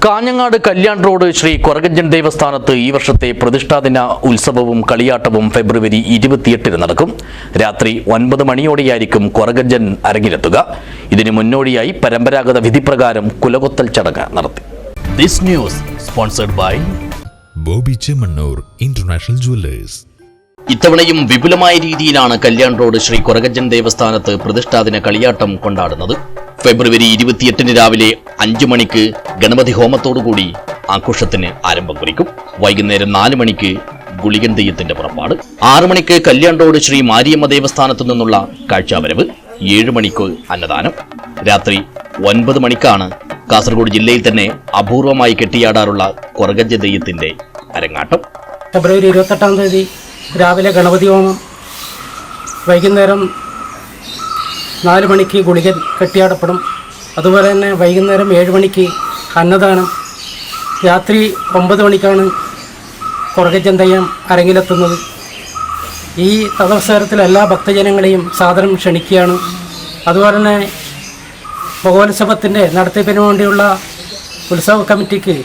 Kanhangad Kalyan road Shri കൊരകഞ്ചൻ ദേവസ്ഥാനത്ത് ഈ വർഷത്തെ പ്രതിഷ്ഠാദിന ഉത്സവവും കളിയാട്ടവും ഫെബ്രുവരി 28 നടക്കും. രാത്രി 9 മണിയോടെയായിരിക്കും കൊരകഞ്ചൻ അരങ്ങിലെത്തുക. ഇതിന് മുന്നോടിയായി പരമ്പരാഗത വിധിപ്രകാരം കുലകൊത്തൽ ചടങ്ങ് നടത്തി. This news sponsored by Bobby Chemmanur international jewellers. ഇത്തവണയും വിപുലമായ രീതിയിലാണ് കല്യാൺ റോഡ് ശ്രീ കൊരകഞ്ചൻ ദേവസ്ഥാനത്ത് പ്രതിഷ്ഠാദിന കളിയാട്ടം കൊണ്ടാടുന്നത്. ഫെബ്രുവരി 28 രാവിലെ 5 മണിക്ക് ഗണപതി ഹോമത്തോടുകൂടി ആഘോഷത്തിന് ആരംഭം കുറിക്കും. വൈകുന്നേരം 4 മണിക്ക് ഗുളികൻ തെയ്യത്തിന്റെ പുറപ്പാട്, 6 മണിക്ക് കല്യാൺ റോഡ് ശ്രീ മാരിയമ്മ ദേവസ്ഥാനത്തു നിന്നുള്ള കാഴ്ചാവരവ്, 7 മണിക്ക് അന്നദാനം. രാത്രി 9 മണിക്കാണ് കാസർഗോഡ് ജില്ലയിൽ തന്നെ അപൂർവമായി കെട്ടിയാടാറുള്ള കൊരകഞ്ചൻ തെയ്യത്തിന്റെ അരങ്ങാട്ടം. ഫെബ്രുവരി 28 രാവിലെ ഗണപതി ഹോമം, വൈകുന്നേരം 4 മണിക്ക് ഗുളികൻ കെട്ടിയാടപ്പെടും. അതുപോലെ തന്നെ വൈകുന്നേരം 7 മണിക്ക് അന്നദാനം. രാത്രി 9 മണിക്കാണ് കൊരകഞ്ചൻ തെയ്യം അരങ്ങിലെത്തുന്നത്. ഈ തദവസരത്തിൽ എല്ലാ ഭക്തജനങ്ങളെയും സാദരം ക്ഷണിക്കുകയാണ്. അതുപോലെ തന്നെ മഹോത്സവത്തിൻ്റെ നടത്തിപ്പിന് വേണ്ടിയുള്ള ഉത്സവ കമ്മിറ്റിക്ക്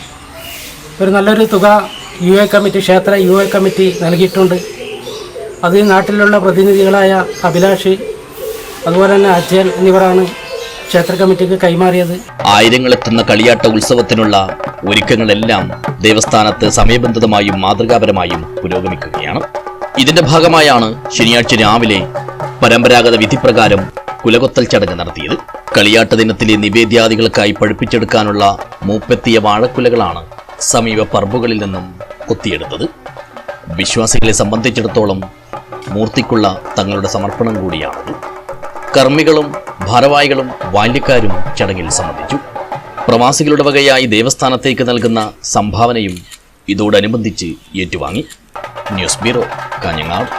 ഒരു നല്ലൊരു തുക UA കമ്മിറ്റി, ക്ഷേത്ര UA കമ്മിറ്റി നൽകിയിട്ടുണ്ട്. അത് നാട്ടിലുള്ള പ്രതിനിധികളായ അഭിലാഷ്, അതുപോലെ തന്നെ അജയൻ എന്നിവരാണ് ക്ഷേത്ര കമ്മിറ്റിക്ക് കൈമാറിയത്. ആയിരങ്ങളെത്തുന്ന കളിയാട്ട ഉത്സവത്തിനുള്ള ഒരുക്കങ്ങളെല്ലാം ദേവസ്ഥാനത്ത് സമയബന്ധിതമായും മാതൃകാപരമായും പുരോഗമിക്കുകയാണ്. ഇതിന്റെ ഭാഗമായാണ് ശനിയാഴ്ച രാവിലെ പരമ്പരാഗത വിധിപ്രകാരം കുലകൊത്തൽ ചടങ്ങ് നടത്തിയത്. കളിയാട്ട ദിനത്തിലെ നിവേദ്യാദികൾക്കായി പഴുപ്പിച്ചെടുക്കാനുള്ള മൂപ്പെത്തിയ വാഴക്കുലകളാണ് സമീപ പറമ്പുകളിൽ നിന്നും കൊത്തിയെടുത്തത്. വിശ്വാസികളെ സംബന്ധിച്ചിടത്തോളം മൂർത്തിക്കുള്ള തങ്ങളുടെ സമർപ്പണം കൂടിയാണത്. കർമ്മികളും ഭാരവാഹികളും ബാല്യക്കാരും ചടങ്ങിൽ സംബന്ധിച്ചു. പ്രവാസികളുടെ വകയായി ദേവസ്ഥാനത്തേക്ക് നൽകുന്ന സംഭാവനയും ഇതോടനുബന്ധിച്ച് ഏറ്റുവാങ്ങി. News bureau, Kanhangad.